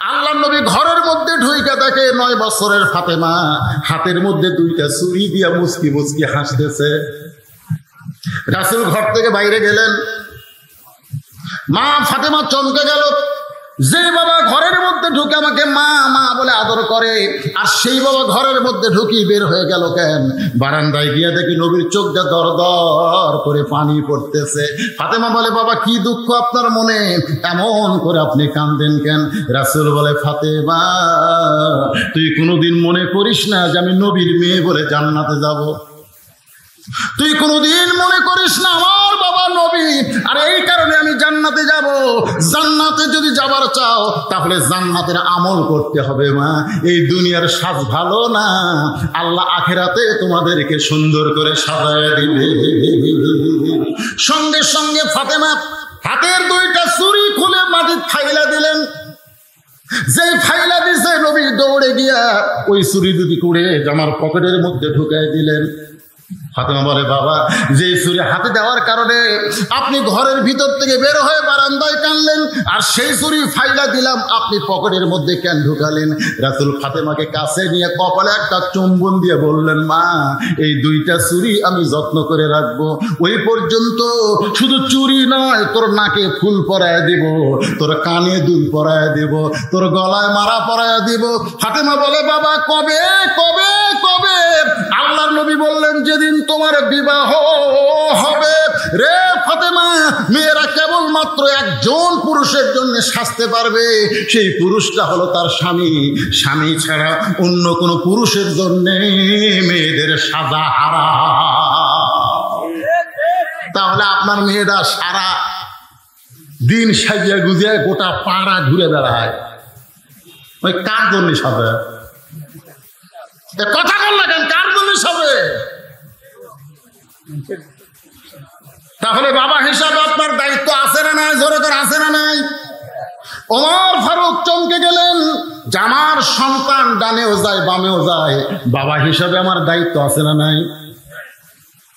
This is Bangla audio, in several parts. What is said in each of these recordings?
আল্লাহ নবী ঘরের মধ্যে ঢুইকা দেখে 9 বছরের ফাতেমা হাতের মধ্যে 2টা ছুরি দিয়া মুচকি মুচকি হাসতেছে। রাসূল ঘর থেকে বাইরে গেলেন, মা ফাতেমা চমকে গেল। যে বাবা ঘরের মধ্যে ঢুকে আমাকে মা মা বলে আদর করে, আর সেই বাবা ঘরের মধ্যে ঢুকি বের হয়ে গেল কেন? বারান্দায় গিয়ে দেখি নবীর চোখটা দর দর করে পানি পড়তেছে। ফাতেমা বলে, বাবা কি দুঃখ আপনার মনে, এমন করে আপনি কাঁদেন কেন? রাসূল বলে, ফাতেমা তুই কোনোদিন মনে করিস না যে আমি নবীর মেয়ে বলে জান্নাতে যাব। তুই কোনোদিন মনে করিস না আমার বাবা নবী, আর এই কারণে আমি জান্নাতে যাব। জান্নাতে যদি যাবার চাও তাহলে জান্নাতের আমল করতে হবে মা। এই দুনিয়ার সাজ ভালো না, আল্লাহ আখিরাতে তোমাদেরকে সুন্দর করে সাজায় দিবে। সঙ্গে সঙ্গে ফাতেমা হাতের 2টা ছুরি খুলে মাটির ফাইলা দিলেন। যে ফাইলা দিছে নবী দৌড়ে গিয়া ওই ছুরি 2টি কুড়ে জামার পকেটের মধ্যে ঢুকাই দিলেন। ফাতেমা বলে, বাবা যে ছুরি হাতে দেওয়ার কারণে আপনি ঘরের ভিতর থেকে বের হয়ে বারান্দায় কানলেন, আর সেই ছুরি ফাইলা দিলাম আপনি পকেটের মধ্যে কেন ঢুকালেন? রাসূল ফাতেমাকে কাছে নিয়ে কপালে একটা চুম্বন দিয়ে বললেন, মা এই 2টা ছুরি আমি যত্ন করে রাখবো। ওই পর্যন্ত শুধু চুরি নয়, তোর নাকে ফুল পরায় দিব, তোর কানে দুল পরায় দিব, তোর গলায় মালা পরায় দিব। ফাতেমা বলে, বাবা কবে কবে কবে? আল্লাহর নবী বললেন, যেদিন তোমার বিবাহ হবে। রে ফাতেমা, মেয়েরা কেবলমাত্র একজন পুরুষের জন্য সাজতে পারবে, সেই পুরুষটা হলো তার স্বামী। স্বামী ছাড়া অন্য কোনো পুরুষের জন্য মেয়েদের সাজা হারাম। তাহলে আপনার মেয়েরা সারা দিন সাজিয়া গুজিয়া গোটা পাড়া ঘুরে বেড়ায়, ওই কার জন্য সাজে? কথা বল না কেন, কার জন্য সাজে? তাহলে বাবা হিসাবে আপনার দায়িত্ব আছে না নাই? জোরে করে আছে না নাই? ওমর ফারুক চমকে গেলেন, আমার সন্তান ডানেও যায় বামেও যায়, বাবা হিসাবে আমার দায়িত্ব আছে না নাই?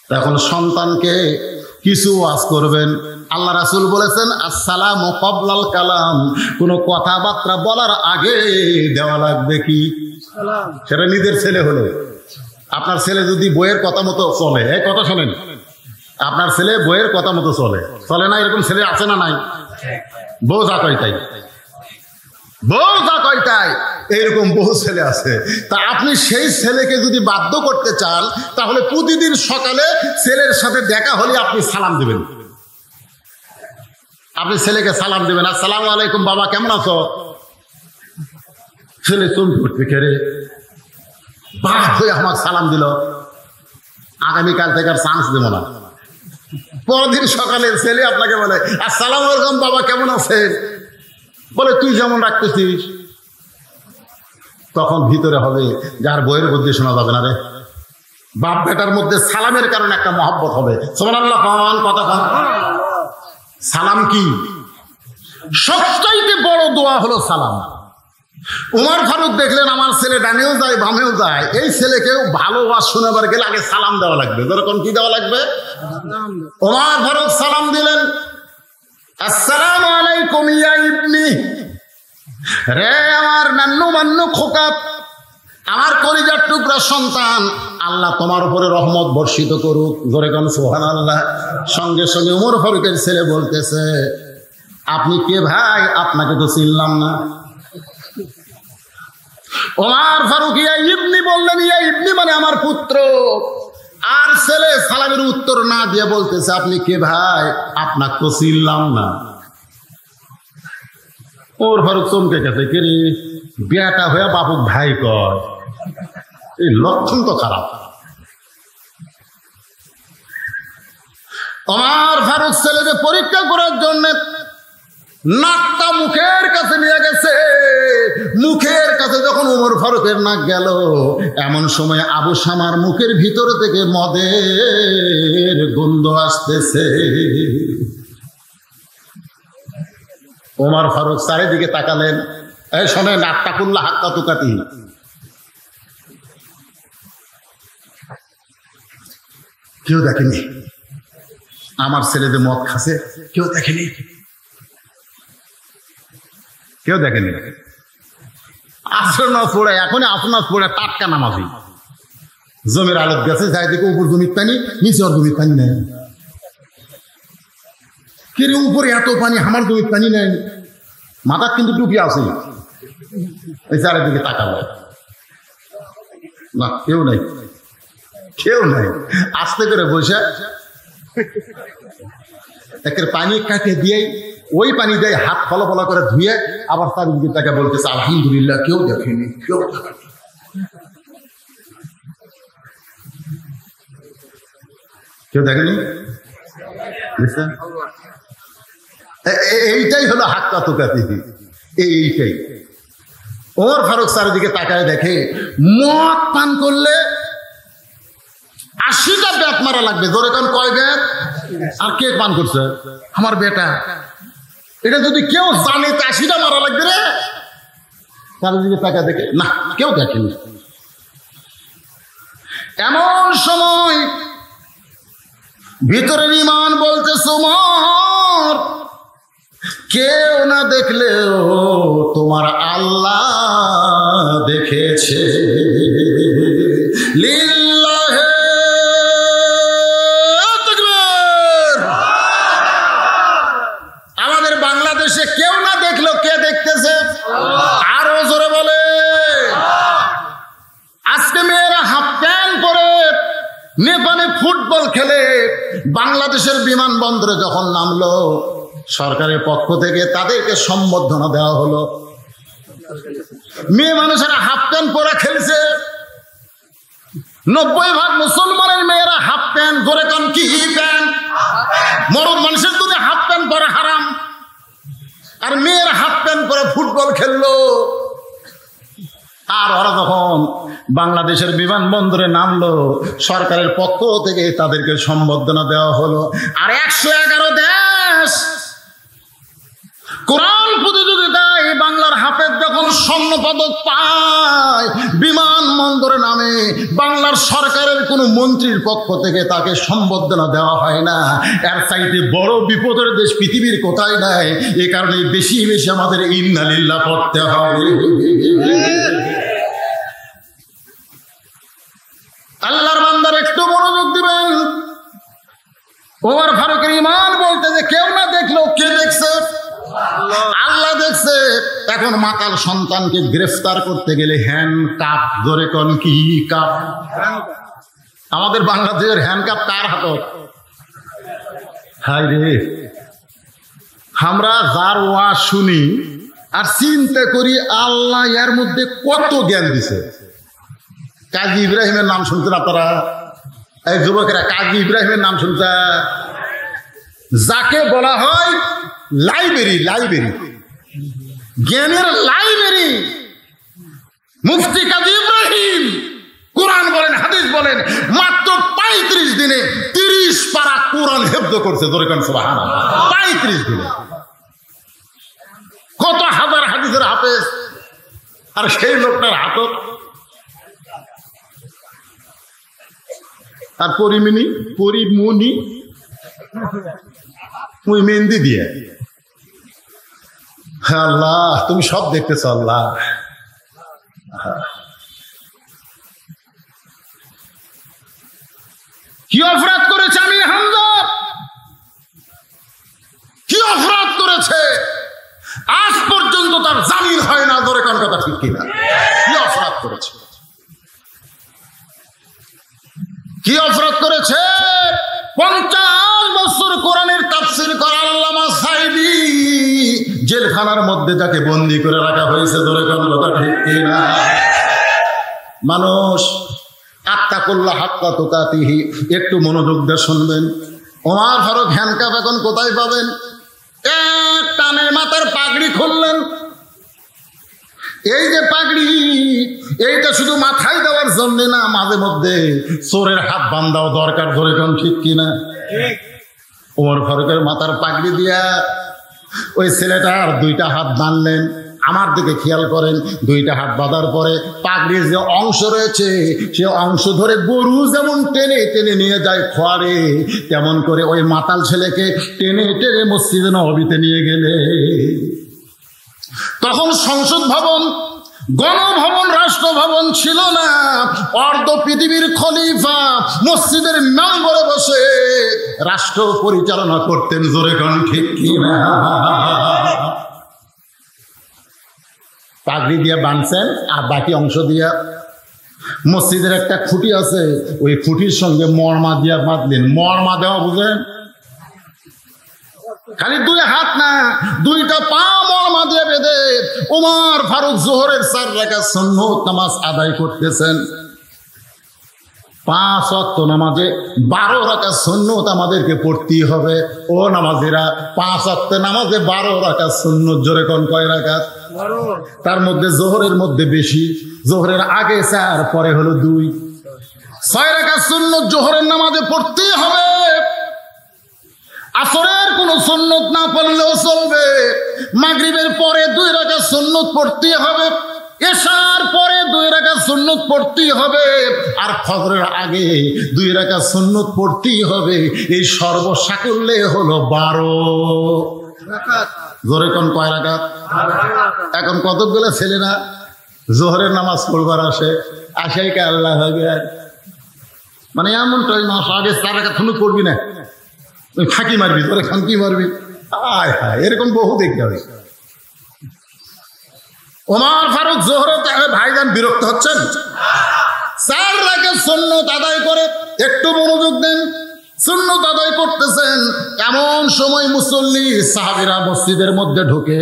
এখন সন্তানকে কিছু ওয়াজ করবেন। আল্লাহ রাসূল বলেছেন, আসসালামু ক্বাবলাল কালাম, কোনো কথাবার্তা বলার আগে দেওয়া লাগবে কি সালাম। সেটা নিজের ছেলে হলো। আপনার ছেলে যদি বইয়ের কথা মতো চলে, এই কথা শোনেন, আপনার ছেলে বইয়ের কথা মতো চলে চলে না, এরকম ছেলে আছে না নাই? বউ যা কয় তাই, বউ যা কয় তাই, এইরকম বহু ছেলে আছে। তা আপনি সেই ছেলেকে যদি বাধ্য করতে চান, তাহলে প্রতিদিন সকালে ছেলের সাথে দেখা হলে আপনি সালাম দেবেন। আপনি ছেলেকে সালাম দেবেন, আসসালামু আলাইকুম বাবা কেমন আছো? ছেলে চমকে উঠবে, কে রে বাপ হয়ে আমার সালাম দিল, আগামীকাল থেকে আর চান্স দেবো না। পরদিন সকালে ছেলে আপনাকে বলে, আসসালামু আলাইকুম বাবা কেমন আছেন? বলে, তুই যেমন রাখতেছিস। তখন ভিতরে হবে যার বইয়ের বুদ্ধি শোনা যাবে না রে। বাপ বেটার মধ্যে সালামের কারণে একটা মহব্বত হবে। সুবহানাল্লাহ খান, কথা খান। সালাম কি? সবচাইতে বড় দোয়া হলো সালাম। উমর ফারুক দেখলেন আমার ছেলে ডানেও যায় বামেও যায়, এই ছেলেকেও ভালো ওয়াজ শোনাবার গেলে আগে সালাম দেওয়া লাগবে। যেরকম কি দেওয়া লাগবে? উমর ফারুক সালাম দিলেন, আসসালামু আলাইকুম ইয়া ইবনি, রে আমার নান্নু মান্নু খোকা, আমার কলিজার টুকরা সন্তান, আল্লাহ তোমার উপরে রহমত বর্ষিত করুক। জোরে কোন সুবহানাল্লাহ। সঙ্গে সঙ্গে উমর ফারুকের ছেলে বলতেছে, আপনি কে ভাই? আপনাকে তো চিনলাম না। ওমর ফারুক ইয়া ইবনি বললেন, ইয়া ইবনি মানে আমার পুত্র। আর ছেলে সালামের উত্তর না দিয়ে বলতেছে, আপনি কে ভাই? আপনাকে তো চিনলাম না। ওমর ফারুক চমকে গেছে, কে রে বেটা হয়ে বাপুক ভাই কয়, এই লক্ষণ তো খারাপ। ওমর ফারুক ছেলেকে পরীক্ষা করার জন্য নাকটা মুখের কাছে নিয়ে গেছে। মুখের কাছে যখন উমর ফারুকের নাক গেল, এমন সময় আবু শামার মুখের ভিতর থেকে মদের গন্ধ আসতেছে। উমর ফারুক চারিদিকে তাকালেন, এই শোনে, নাকটা কুল্লা হাক্কা তুকাতি, কেউ দেখেনি। আমার ছেলে যে মদ খাচ্ছে কেউ দেখেনি। কেউ দেখেনি। আসর নামাজ পড়ে এখনই আসর নামাজ পড়ে টাটকা নামাজি জমির আলোত গেছে, যাই দেখে উপর জমির পানি, নিচে ওর জমির পানি নেয়। কে রে উপরে এত পানি, আমার জমির পানি নেয়। মাথার কিন্তু টুপি আছে, এই চারিদিকে তাকাবে না, কেউ নাই, কেউ নাই। আস্তে করে বসে একের পানি কাটে দিয়ে ওই পানি দেয়, হাত ফলো ফলো করে ধুয়ে আবার চারিদিকে তাকে বলতেছে আলহামদুলিল্লাহ, কেউ দেখেনি, কেউ দেখেনি। কেউ দেখেনি। এইটাই হলো হাক্কা তুকাতি, এইটাই। ওমর ফারুক চারিদিকে তাকায় দেখে মদ পান করলে 80টা ব্যাট মারা লাগবে। ধরে কোন কয় ব্যাট? আর কে পান করছে? আমার বেটা। এটা যদি কেউ জানে তো 80টা মারা লাগবে রে। চারিদিকে তাকায় দেখে না, কেউ দেখেনি। এমন সময় ভিতরের ঈমান বলতে ওমর, কেউ না দেখলেও তোমার আল্লাহ দেখেছে। লিল্লাহে তাকবীর। আমাদের বাংলাদেশে কেউ না দেখলেও কে দেখতেছে? আরো জোরে বলে। আজকে মেয়েরা হাফ প্যান্ট পরে নেপালে ফুটবল খেলে, বাংলাদেশের বিমানবন্দরে যখন নামলো সরকারের পক্ষ থেকে তাদেরকে সম্বর্ধনা দেওয়া হলো। মেয়ে মানুষেরা হাফ প্যান্ট পরে খেলছে। 90% মুসলমানের মেয়েরা হাফ প্যান্ট। ধরে কান কি প্যান্ট? মরদ মানুষের দুধে হাফ প্যান্ট পরে হারাম, আর মেয়েরা হাফ প্যান্ট পরে ফুটবল খেললো। আর ওরা যখন বাংলাদেশের বিমানবন্দরে নামলো সরকারের পক্ষ থেকে তাদেরকে সম্বর্ধনা দেওয়া হলো। আর 111 দেশ কোরআন প্রতিযোগিতায় বাংলার হাফেজ যখন স্বর্ণ পদক পায়, বিমানবন্দরে নামে বাংলার সরকারের কোন মন্ত্রীর পক্ষ থেকে তাকে সম্বর্ধনা দেওয়া হয় না। এর চাইতে বড় বিপদের দেশ পৃথিবীর কোথায় নাই। এ কারণে বেশি বেশি আমাদের ইন্না লিল্লাহ পড়তে হবে। আল্লাহর বান্দার একটু মনোযোগ দিবেন। ওমর ফারুকের ঈমান বলতে যে কেউ না দেখলো কে দেখছে? আল্লাহ দেখছে। এখন মাতাল সন্তানকে গ্রেফতার করতে গেলে হ্যান্ড কাপ। ধরে কোন কি কাপ? আমাদের বাংলাদেশের হ্যান্ড কাপ কার হাতত? হায় রে, আমরা যার ওয়াজ শুনি আর চিন্তা করি আল্লাহ এর মধ্যে কত জ্ঞান দিছে। কাজী ইব্রাহিমের নাম শুনছেন আপনারা? এই যুবকেরা কাজী ইব্রাহিমের নাম শুনছেন? যাকে বলা হয় লাইব্রেরি, লাইব্রেরি, জ্ঞানের লাইব্রেরি। মুফতি কাজী ইব্রাহিম কোরআন বলেন হাদিস বলেন মাত্র 35 দিনে 30 পারা কোরআন হেফজ করছে। ধরে কোন সুবহানাল্লাহ। 35 দিনে কত হাজার হাদিসের হাফেজ। আর সেই লোকটার হাতত আর পরিমণি ওই মেহেন্দি দিয়ে। আল্লাহ তুমি সব দেখতেছ আল্লাহ। কি অপরাধ করেছে আমির হামজা? কি অপরাধ করেছে? আজ পর্যন্ত তার জামিন হয় না। ধরে কোন কথা ঠিক কিনা? কি অপরাধ করেছে? কি অপরাধ করেছে? 50 বছর কোরআনের তাফসীর করা আল্লামা সাঈদী জেলখানার মধ্যে যাকে বন্দী করে রাখা হয়েছে। ধরে কোন কথা ঠিক কিনা? মানুষ আত্তাকুল্লাহ হাক্কা তুকাতিহি। একটু মনোযোগ দিয়ে শুনবেন। ওমর ফারুক হ্যান্ডকাপ এখন কোথায় পাবেন? এক টানে মাথার পাগড়ি খুললেন। এই যে পাগড়ি, এইটা শুধু মাথায় দেওয়ার জন্য না, মাঝে মধ্যে চোরের হাত বান্ধাও দরকার। ধরে কোন ঠিক কিনা? ওমর ফারুকের মাথার পাগড়ি দিয়া ওই ছেলেটার 2টা হাত বাঁধলেন। আমার দিকে খেয়াল করেন, 2টা হাত বাঁধার পরে পাগড়ির যে অংশ রয়েছে সে অংশ ধরে গরু যেমন টেনে টেনে নিয়ে যায় খোয়ারে, তেমন করে ওই মাতাল ছেলেকে টেনে টেনে মসজিদে নববীতে নিয়ে গেলে। তখন সংসদ ভবন, গণভবন, রাষ্ট্রভবন ছিল না। অর্ধ পৃথিবীর খলিফা মসজিদের মেম্বরে বসে রাষ্ট্র পরিচালনা করতেন। জোরে কোন ঠিক কিনা? পাগড়ি দিয়ে বাঁধছেন আর বাকি অংশ দিয়া মসজিদের একটা খুঁটি আছে, ওই খুঁটির সঙ্গে মরমা দিয়া বাঁধলেন। মরমা দেওয়া বুঝেন? খালি দুই হাত না, দুইটা পা মরমা দিয়ে বেঁধে ওমর ফারুক জোহরের 4 রাকাত সুন্নত নামাজ আদায় করতেছেন। 5 ওয়াক্ত নামাজে 12 রাকাত সুন্নত আমাদেরকে পড়তেই হবে। ও নামাজিরা, 5 ওয়াক্ত নামাজে 12 রাকাত সুন্নত। জোরে কোন কয় রাকাত? তার মধ্যে জোহরের মধ্যে বেশি, জোহরের আগে 4, পরে হলো 2। 6 রাকাত সুন্নত জোহরের নামাজে পড়তেই হবে। আসরের কোন সুন্নত না পড়লেও চলবে। মাগরিবের পরে 2 রাকাত সুন্নত পড়তেই হবে। এশার পরে 2 রাকাত সুন্নত পড়তেই হবে। আর ফজরের আগে 2 রাকাত সুন্নত পড়তেই হবে। এই সর্বসাকুল্যে হলো 12 রাকাত। জোরে কোন কয় রাকাত? এখন কতগুলো ছেলেরা জোহরের নামাজ পড়বার আশাই কে আল্লাহ হবে, মানে এমনটাই মাস আগে 4 রাকাত সুন্নত পড়বি না, ওই ফাঁকি মারবি, তোরে খানকি মারবি। আয় হায়, এরকম বহু দেখতে হবে। ওমর ফারুক জোহরে ভাইজান বিরক্ত হচ্ছেন? 4 রাকাত সুন্নত আদায় করে, একটু মনোযোগ দেন, সুন্নত আদায় করতেছেন। এমন সময় মুসল্লি সাহাবীরা মসজিদের মধ্যে ঢুকে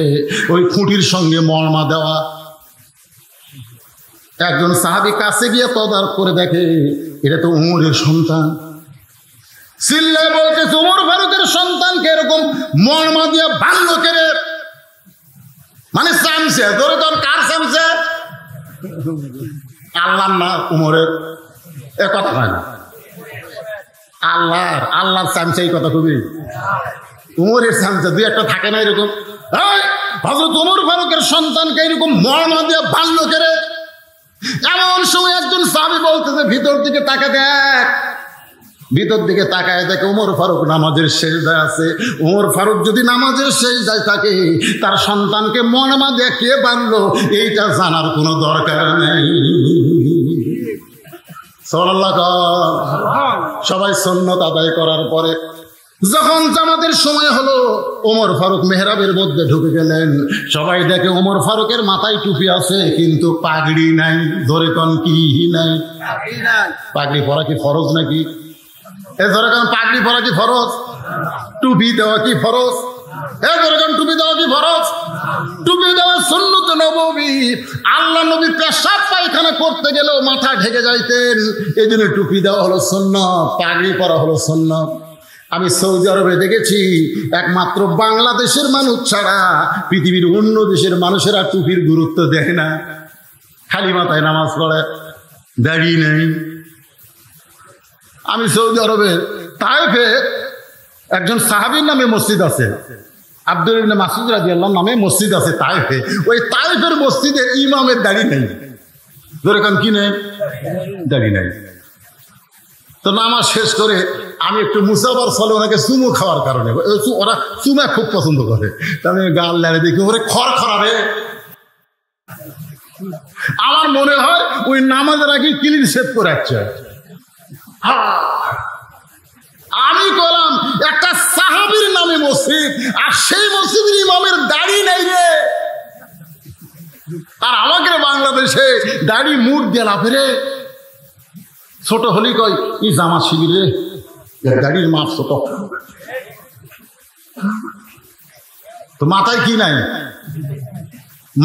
ওই খুঁটির সঙ্গে মরমা দেওয়া। একজন সাহাবী কাছে গিয়ে তদারক করে দেখে, এটা তো উমরের সন্তান। চিল্লায় বলতেছে, ওমর ফারুকের সন্তানকে এরকম মরমা দিয়ে বাঁধলো কে রে? মানে চামচে। ধরে তোর কার চামচে? আল্লাহর না উমরের? এ কথা হয় না। আল্লাহর চামচে, এই কথা খুবই। উমরের চামচে 2-1টা থাকে না এরকম। হযরত ওমর ফারুকের সন্তানকে এরকম মরমা দিয়ে বাঁধলো কে রে? এমন সময় একজন সাহাবী বলতেছে, ভিতর দিকে তাকা দেখ। ভিতর দিকে তাকায় দেখে ওমর ফারুক নামাজের সেজদায় আছে। ওমর ফারুক যদি নামাজের সেজদায় থাকে, তার সন্তানকে মরমা দিয়ে কে বাঁধলো এইটা জানার কোনো দরকার নেই। সবাই সুন্নত আদায় করার পরে যখন জামাতের সময় হলো, ওমর ফারুক মেহরাবের মধ্যে ঢুকে গেলেন। সবাই দেখে ওমর ফারুকের মাথায় টুপি আছে, কিন্তু পাগড়ি নাই। ধরে কোন কি নাই? পাগড়ি পরা কি ফরজ নাকি? ধরে কোন পাগড়ি পরা কি ফরজ? টুপি দেওয়া কি ফরজ? টুপি দেওয়া কি ফরজ? টুপি দেওয়া সুন্নত নববী। আল্লাহ নবী পেশাব পায়খানা করতে গেলেও মাথা ঢেকে যাইতেন, এই জন্য টুপি দেওয়া হলো সুন্নত, পাগড়ি পরা হলো সুন্নত। আমি সৌদি আরবে দেখেছি, একমাত্র বাংলাদেশের মানুষ ছাড়া পৃথিবীর অন্য দেশের মানুষেরা টুপির গুরুত্ব দেয় না। খালি মাথায় নামাজ পড়ে, দাড়ি নেই। আমি সৌদি আরবে তায়েফে একজন সাহাবীর নামে মসজিদ আছে, আব্দুল ইবনে মাসউদ রাদিয়াল্লাহু নামে মসজিদ আছে তায়েফে। ওই তায়েফের মসজিদে ইমামের দাড়ি নেই। ধরে কান কি নেই? দাড়ি নেই। তো নামাজ শেষ করে আমি একটু মুসাফার ফলে ওনাকে চুমু খাওয়ার কারণে, ওরা চুমা খুব পছন্দ করে, আমি গাল লাড়ে দেখি ওরে খড় খড়াবে। আমার মনে হয় ওই নামাজের আগে ক্লিন শেভ করে আসছে। আমি বললাম, একটা সাহাবীর নামে মসজিদ, আর সেই মসজিদের ইমামের দাড়ি নাই রে। আর আমাকে বাংলাদেশে দাড়ি মুখ দিয়ে লাফে রে। ছোট হলি কয় এই জামা শিবির রে, দাড়ির মাপ ছোট। তো মাথায় কি নাই?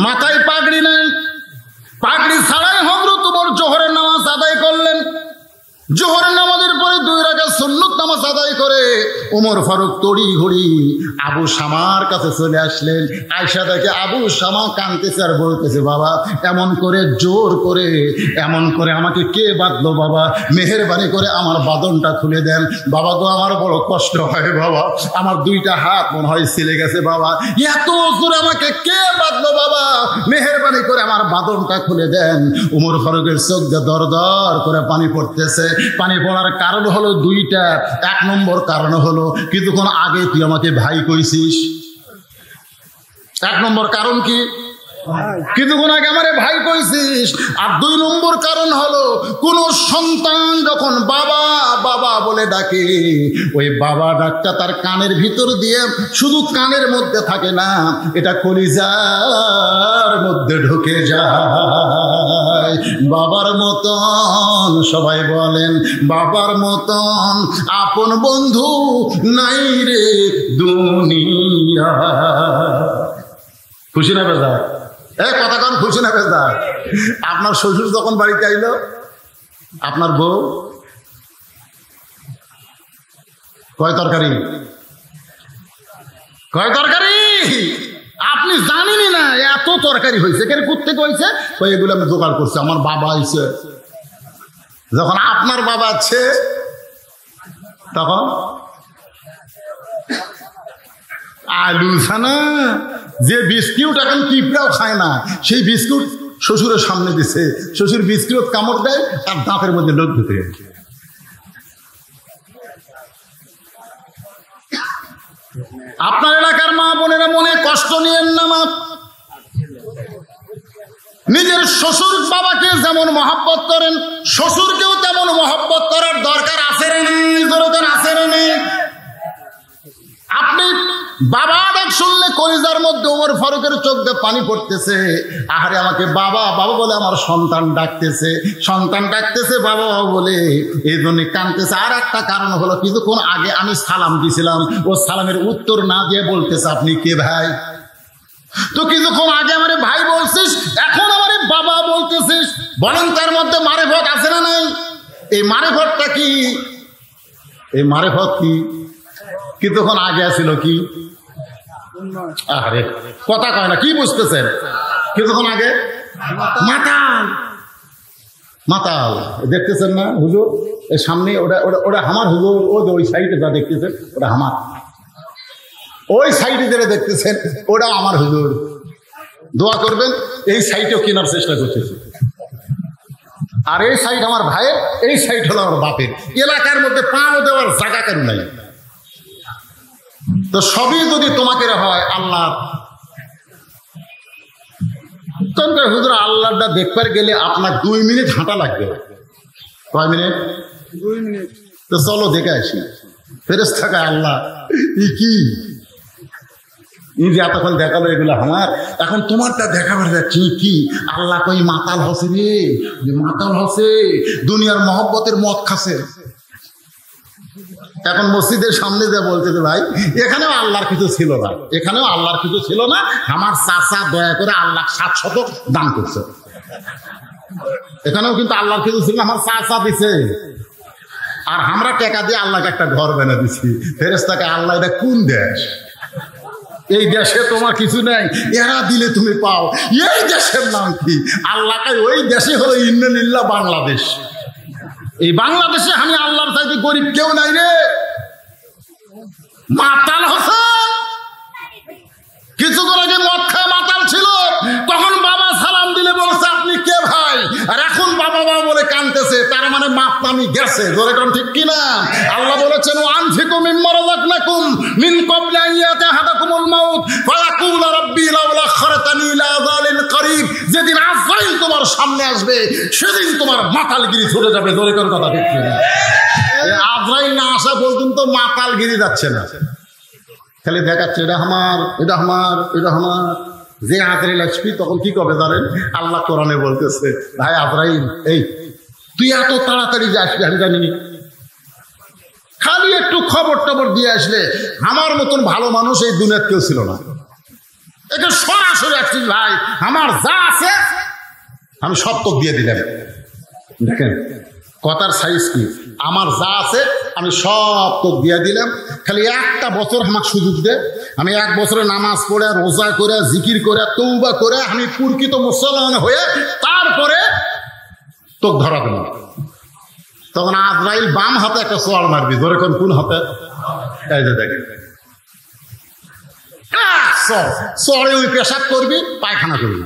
মাথায় পাগড়ি নাই। পাগড়ি ছাড়াই হযরত ওমর জোহরের নামাজ আদায় করলেন। জোহরের নামাজের পরে 2 রাকাত সুন্নত নামাজ আদায় করে ওমর ফারুক তড়ি ঘড়ি আবু শামার কাছে চলে আসলেন। আয়েশা দেখে আবু শামা কাঁদতেছে আর বলতেছে, বাবা এমন করে জোর করে এমন করে আমাকে কে বাঁধলো বাবা? মেহেরবানি করে আমার বাঁধনটা খুলে দেন বাবা গো, আমার বড় কষ্ট হয় বাবা, আমার 2টা হাত মনে হয় ছিলে গেছে বাবা, এত জোরে আমাকে কে বাঁধলো বাবা? মেহেরবানি করে আমার বাঁধনটা খুলে দেন। ওমর ফারুকের চোখ দিয়ে দর দর করে পানি পড়তেছে। পানি পড়ার কারণ হলো 2টা। 1 নম্বর কারণ হলো, কিছুক্ষণ আগে তুই আমাকে ভাই কইছিস, এক নম্বর কারণ কি? কিছুক্ষণ আগে আমারে ভাই কইছিস। আর 2 নম্বর কারণ হলো, কোন সন্তান যখন বাবা বাবা বলে ডাকে, ওই বাবা ডাকটা তার কানের ভিতর দিয়ে শুধু কানের মধ্যে থাকে না, এটা কলিজার মধ্যে ঢুকে যায়। বাবার মতন, সবাই বলেন, বাবার মতন আপন বন্ধু নাই রে দুনিয়া। খুশি না বেজার? কথা কন, খুশি না বেজার? আপনার শ্বশুর যখন বাড়িতে আইলো, আপনার বউ কয় তরকারি, আপনি জানেনই না এত তরকারি হয়েছে। কেন কোত্থেকে হয়েছে? এগুলো আমি জোগাড় করছি, আমার বাবা আইছে। যখন আপনার বাবা আছে তখন আলু ছানা, যে বিস্কুট এখন পিঁপড়াও খায় না, সেই বিস্কুট শ্বশুরের সামনে দিছে। শ্বশুর বিস্কুট কামড় দেয়, তার দাঁতের মধ্যে লোক ঢুকে। আপনার এলাকার মা বোনেরা মনে কষ্ট নিয়েন না। মা নিজের শ্বশুর বাবাকে যেমন মহব্বত করেন, শ্বশুরকেও তেমন মহব্বত করার দরকার আছে না নেই? দরকার আছে না নেই? আপনি বাবা ডাক শুনলে কলিজার মধ্যে ওমর ফারুকের চোখ দিয়ে পানি পড়তেছে। আহারে, আমাকে বাবা বাবা বলে আমার সন্তান ডাকতেছে, সন্তান ডাকতেছে বাবা বাবা বলে, এই জন্য কাঁদতেছে। আর একটা কারণ হলো, কিছুক্ষণ আগে আমি সালাম দিছিলাম, ও সালামের উত্তর না দিয়ে বলতেছে আপনি কে ভাই? তো কিছুক্ষণ আগে আমারে ভাই বলছিস, এখন আমারে বাবা বলতেছিস। বলেন তার মধ্যে মারেফত আছে না নাই? এই মারেফতটা কি? এই মারেফত কি? কিছুক্ষণ আগে আসছিল কি? আরে কথা কয় না, কি বুঝতেছেন? কিছুক্ষণ আগে মাতাল, মাতাল দেখতেছেন না হুজুর? এর সামনে ওটা ওটা ওটা আমার হুজুর। ওই সাইডে যা দেখতেছেন ওটা আমার, ওই সাইডে যেটা দেখতেছেন ওটা আমার হুজুর। দোয়া করবেন, এই সাইডেও কেনার চেষ্টা করতেছে। আর এই সাইড আমার ভাইয়ের, এই সাইড হলো আমার বাপের। এলাকার মধ্যে পাও দেওয়ার জায়গা কেন নাই? তো সবই যদি তোমাকে হয় আল্লাহ, তখন হুজুর আল্লাহটা দেখবার গেলে আপনার 2 মিনিট হাঁটা লাগবে। কয় মিনিট? 2 মিনিট। তো চলো দেখে আসি। ফেরেশতা আল্লাহ কি যে এতক্ষণ দেখালো, এগুলো আমার, এখন তোমারটা দেখাবার যাচ্ছি কি? আল্লাহ কই মাতাল হসে রে, মাতাল হসে, দুনিয়ার মহব্বতের মদ খাসে। এখন মসজিদের সামনে যা বলতেছে ভাই, এখানেও আল্লাহর কিছু ছিল না, এখানেও আল্লাহর কিছু ছিল না। আমার চাচা দয়া করে আল্লাহ 700 দান করছে। এখানেও কিন্তু আল্লাহর কিছু ছিল না, আমার চাচা দিছে। আর আমরা টাকা দিয়ে আল্লাহকে একটা ঘর বানিয়ে দিছি। ফেরেশতাকে আল্লাহ এটা কোন দেশ? এই দেশে তোমার কিছু নেই, এরা দিলে তুমি পাও। এই দেশের নাম কি? আল্লাহকে ওই দেশে হলো ইন্নালিল্লাহ বাংলাদেশ। এই বাংলাদেশে আমি আল্লাহর চাইতে গরিব কেউ নাই রে। মাতাল হোসেন কিছুক্ষণ আগে মদ খায় মাতাল ছিল, তখন বাবা সালাম দিলে বলছে আপনি কে ভাই? আর এখন বাবা বাবা বলে কাঁদতেছে, তার মানে মাতলামি গেছে। জোরে কোন ঠিক কিনা? আল্লাহ বলেছেন আনফিকু মিম্মা রাযাকনাকুম মিন ক্বাবলি আন ইয়াতাহাদাকুমুল মাউত ফায়াকুলা রাব্বি লাউলা আখখারতানি ইলা আযালিন করিব। যেদিন আজরাইল তোমার সামনে আসবে, সেদিন তোমার মাতালগিরি ছুটে যাবে। জোরে কোন কথা ঠিক কিনা? আজরাইল না আসা পর্যন্ত মাতালগিরি যাচ্ছে না, খালি দেখাচ্ছে এটা আমার, এটা আমার, এটা আমার। যে আজরাইল আসবি তখন কি কবে জানেন? আল্লাহ কোরআনে বলতেছে, ভাই আজরাইল, এই তুই এত তাড়াতাড়ি যে আসবি আমি জানি, খালি একটু খবর টবর দিয়ে আসলে। আমার মতন ভালো মানুষ এই দুনিয়ার কেউ ছিল না। এটা সরাসরি আসছিস ভাই, আমার যা আছে আমি সব তোকে দিয়ে দিলাম। দেখেন কথার সাইজ কি? আমার যা আছে আমি সব তোকে দিয়ে দিলাম, খালি একটা বছর আমাকে সুযোগ দে। আমি 1 বছরে নামাজ পড়ে, রোজা করে, জিকির করে, তৌবা করে, আমি প্রকৃত মুসলমান হয়ে তারপরে তোকে ধরা দেব। তখন আজরাইল বাম হাতে একটা সোয়াল মারবি। ধরে কোন হাতে? এই যে দেখেন, সরে ওই পেশাব করবি, পায়খানা করবি।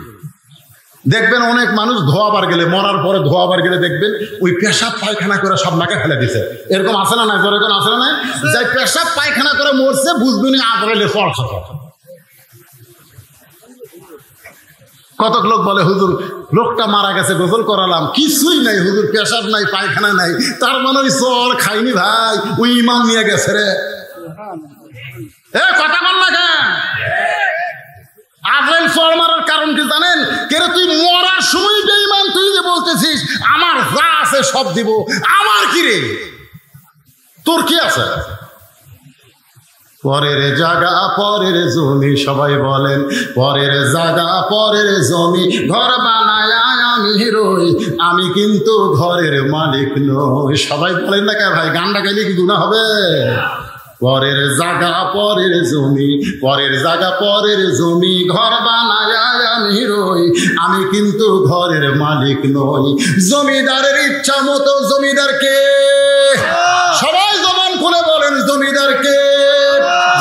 দেখবেন অনেক মানুষ ধোয়াবার গেলে, মরার পরে ধোয়াবার গেলে দেখবেন ওই পেশাব পায়খানা করে সব নাকে ফেলে দিছে। এরকম আছে না নাই? এরকম আছে না নাই? যাই পেশাব পায়খানা করে মরছে বুঝবি না আজরাইলের ফল খাতা। কতক লোক বলে হুজুর লোকটা মারা গেছে, গোসল করালাম, কিছুই নাই হুজুর, পেশাব নাই, পায়খানা নাই, তার মানে ওই চল খাইনি ভাই, ওই ইমাম নিয়ে গেছে রে। কথা বল না কেন? আজরাইল চল মারার কারণ কি জানেন? কেরে তুই মরার সময় বেঈমান, তুই যে বলতেছিস আমার যা আছে সব দিব, আমার কি রে, তোর কি আছে? পরের জায়গা পরের জমি, সবাই বলেন পরের জায়গা পরের জমি, ঘর বানায় আমি রই, আমি কিন্তু ঘরের মালিক নই। সবাই বলেন না কে ভাই? গানটা গাইলে কি গুনাহ হবে? পরের জায়গা পরের জমি, পরের জায়গা পরের জমি, ঘর বানায় আমি রই, আমি কিন্তু ঘরের মালিক নই। জমিদারের ইচ্ছা মতো জমিদারকে, সবাই জবান খুলে বলেন জমিদারকে।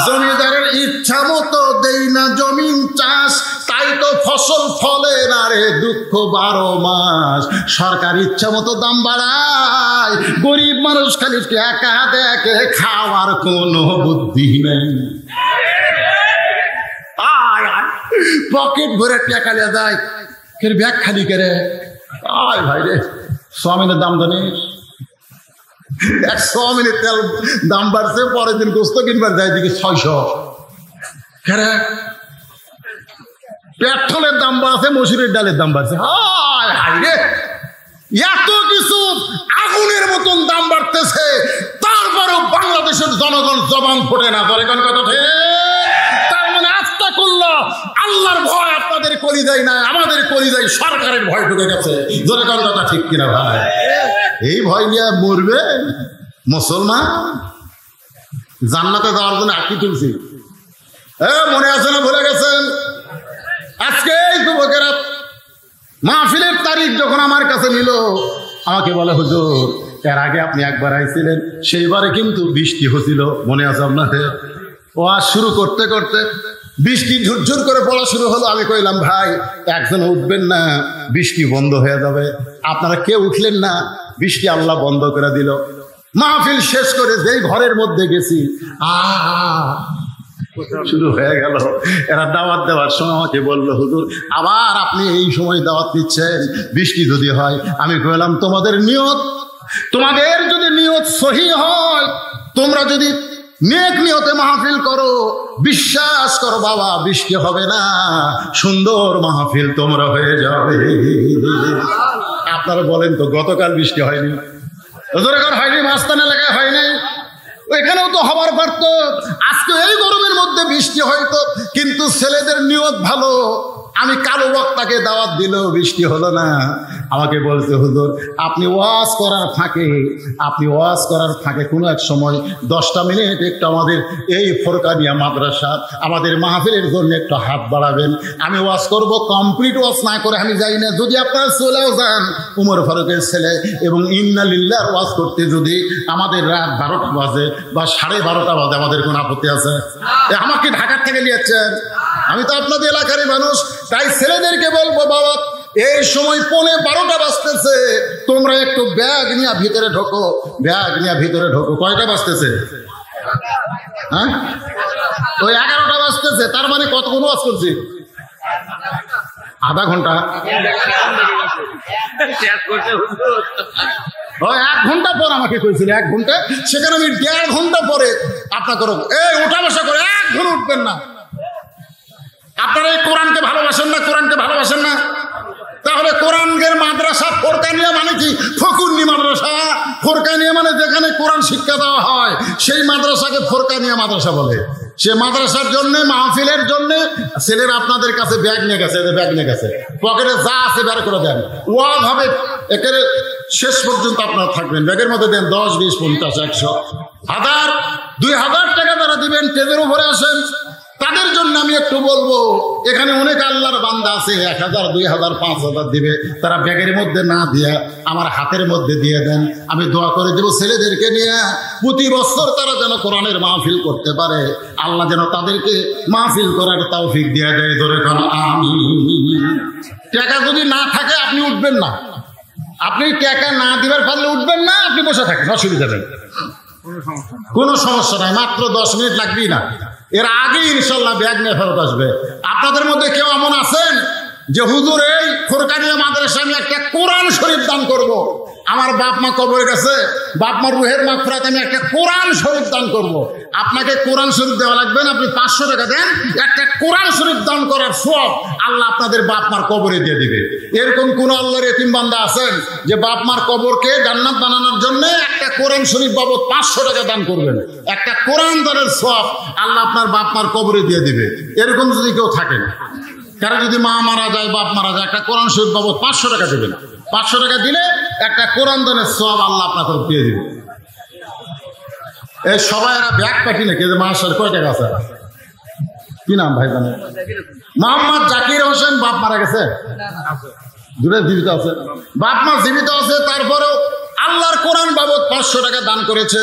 জমিদারের ইচ্ছা মতো দেই না জমিন চাষ, তাই তো ফসল ফলে না রে দুঃখ 12 মাস। সরকার ইচ্ছা মতো দাম বাড়ায়, গরিব মানুষ খালি টাকা দেখে, খাওয়ার কোনো বুদ্ধি নেই। পকেট ভরে টাকা দেওয়া যায়, ব্যাগ খালি করে আয় ভাই রে। সোয়াবিনের দাম জানিস? 100 মিনিট তেল দাম বাড়ছে, পরের দিন গোস্ত কিনবার যায় দিকে 600। পেট্রোলের দাম বাড়ছে, মসুরের ডালের দাম বাড়ছে। হায় হায় রে, এত কিছু আগুনের মতন দাম বাড়তেছে, তারপরেও বাংলাদেশের জনগণ জবান ফোটে না। ধরে কোন কথা? তার মানে আস্থা করলো আল্লাহর ভয় আপনাদের কলিজায় না, আমাদের কলিজায় সরকারের ভয় ঢুকে গেছে। ধরে কোন কথা ঠিক কিনা ভাই? এই ভয় নিয়ে মরবে মুসলমান? জান্নাতে যাওয়ার জন্য আঁকি তুলছি, মনে আছে না? ভুলে গেছেন? আজকে এই যুবকেরা মাহফিলের তারিখ যখন আমার কাছে নিল, আমাকে বলে হুজুর এর আগে আপনি একবার আইছিলেন, সেইবারে কিন্তু বৃষ্টি হচ্ছিল, মনে আছে আপনাদের? ওয়াজ শুরু করতে করতে বৃষ্টি ঝুরঝুর করে পড়া শুরু হলো। আমি কইলাম ভাই একজন উঠবেন না, বৃষ্টি বন্ধ হয়ে যাবে। আপনারা কেউ উঠলেন না, বৃষ্টি আল্লাহ বন্ধ করে দিল। মাহফিল শেষ করে যেই ঘরের মধ্যে গেছি, শুরু হয়ে গেল। এরা দাওয়াত দেওয়ার সময় আমাকে বললো হুজুর আবার আপনি এই সময় দাওয়াত দিচ্ছেন, বৃষ্টি যদি হয়। আমি কইলাম তোমাদের যদি নিয়ত সহি হয়, তোমরা যদি নেক নিয়তে মাহফিল করো, বিশ্বাস করো বাবা বৃষ্টি হবে না, সুন্দর মাহফিল তোমরা হয়ে যাবে। আপনারা বলেন তো গতকাল বৃষ্টি হয়নি? হয়নি? মাস্তান এলাকায় হয়নি? এখানেও তো হবার পারত। আজকে এই গরমের মধ্যে বৃষ্টি হয়তো, কিন্তু ছেলেদের নিয়ত ভালো। আমি কালো বক্তাকে দাওয়াত দিলেও বৃষ্টি হলো না। আমাকে বলছে হুজুর আপনি ওয়াজ করার ফাঁকে কোনো এক সময় 10টা মিনিট একটু আমাদের এই ফোরকানিয়া মাদ্রাসা আমাদের মাহফিলের জন্য একটু হাত বাড়াবেন। আমি ওয়াজ করব, কমপ্লিট ওয়াজ না করে আমি যাই না। যদি আপনারা চলেও যান, উমর ফারুকের ছেলে এবং ইন্না লিল্লাহর ওয়াজ করতে যদি আমাদের রাত 12টা বাজে বা 12:30টা বাজে, আমাদের কোনো আপত্তি আছে? আমাকে ঢাকার থেকে নিয়েছেন, আমি তো আপনাদের এলাকারই মানুষ। তাই ছেলেদেরকে বলবো বাবা এই সময় 12:15 বাজতেছে, তোমরা একটু ব্যাগ নিয়ে ভিতরে ঢোকো, ব্যাগ নিয়ে ভিতরে ঢোকো। কয়টা বাজতেছে? হ্যাঁ ওই 11টা বাজতেছে। তার মানে কতক্ষণ ওয়াজ করছি? আধা ঘন্টা। ওই 1 ঘন্টা পর আমাকে কইছিল 1 ঘন্টা, সেখানে আমি 1.5 ঘন্টা পরে আপনাকে উঠা বসা করে 1 ঘন্টা উঠবেন না। আপনারা এই কোরআনকে ভালোবাসেন না? কোরআনকে ভালোবাসেন না? তাহলে কোরআনের মাদ্রাসা ফোরকানিয়া মানে কি? ফকুন্নি মাদ্রাসা। ফোরকানিয়া মানে যেখানে কোরআন শিক্ষা দেওয়া হয়, সেই মাদ্রাসাকে ফোরকানিয়া মাদ্রাসা বলে। সে মাদ্রাসার জন্য, মাহফিলের জন্য ছেলেরা আপনাদের কাছে ব্যাগ নিয়ে গেছে, ব্যাগ নিয়ে গেছে, পকেটে যা আছে বের করে দেন। ওয়াজ হবে একেবারে শেষ পর্যন্ত আপনারা থাকবেন, ব্যাগের মধ্যে দেন 10, 20, 50, 100, 1000, 2000 টাকা তারা দিবেন, স্টেজের উপরে আসেন। তাদের জন্য আমি একটু বলবো, এখানে অনেক আল্লাহর বান্দা আছে 1000, 2000, 5000 দিবে, তারা ব্যাগের মধ্যে না দিয়ে আমার হাতের মধ্যে দিয়ে দেন। আমি দোয়া করে দেবো ছেলেদেরকে নিয়ে প্রতি বছর তারা যেন কোরআনের মাহফিল করতে পারে, আল্লাহ যেন তাদেরকে মাহফিল করার তৌফিক দিয়ে দেয়। ধরে কোন আমিন। টাকা যদি না থাকে আপনি উঠবেন না, আপনি টাকা না দিবার পারলে উঠবেন না, আপনি বসে থাকেন, অসুবিধা নেই, কোনো সমস্যা নাই। মাত্র 10 মিনিট লাগবেই না, এর আগে ইনশাল্লাহ ব্যাগ নিয়ে ফেরত আসবে। আপনাদের মধ্যে কেউ এমন আছেন যে হুজুর এই ফোরকানিয়া মাদ্রাসায় আমি একটা কোরআন শরীফ দান করব। আমার বাপ মা কবরে গেছে, বাপ মার রুহের মাগফিরাত আমি একটা কোরআন শরীফ দান করব। আপনাকে কোরআন শরীফ দেওয়া লাগবে না, আপনি 500 টাকা দেন, একটা কোরআন শরীফ দান করার সওয়াব আল্লাহ আপনাদের বাপ মার কবরে দিয়ে দিবে। এরকম কোন আল্লাহর এতিম বান্দা আছেন যে বাপ মার কবরকে জান্নাত বানানোর জন্য একটা কোরআন শরীফ বাবদ 500 টাকা দান করবেন, একটা কোরআন দানের সওয়াব আল্লাহ আপনার বাপ মার কবরে দিয়ে দিবে? এরকম যদি কেউ থাকেন, কারণ যদি মা মারা যায়, বাপ মারা যায়, একটা কোরআন শরীফ বাবদ 500 টাকা দেবেন। 500 টাকা দিলে একটা কোরআন দানের সওয়াব আল্লাহ আপনাকে দিয়ে দিবে। এই সবাই এরা ব্যাগ পাঠি নাকি? মাসের কয় টাকা আছে? কি নাম ভাই জানেন? মোহাম্মদ জাকির হোসেন। বাপ মারা গেছে? দূরে জীবিত আছে। বাপ মা জীবিত আছে, তারপরেও আল্লাহর কোরআন বাবদ 500 টাকা দান করেছে।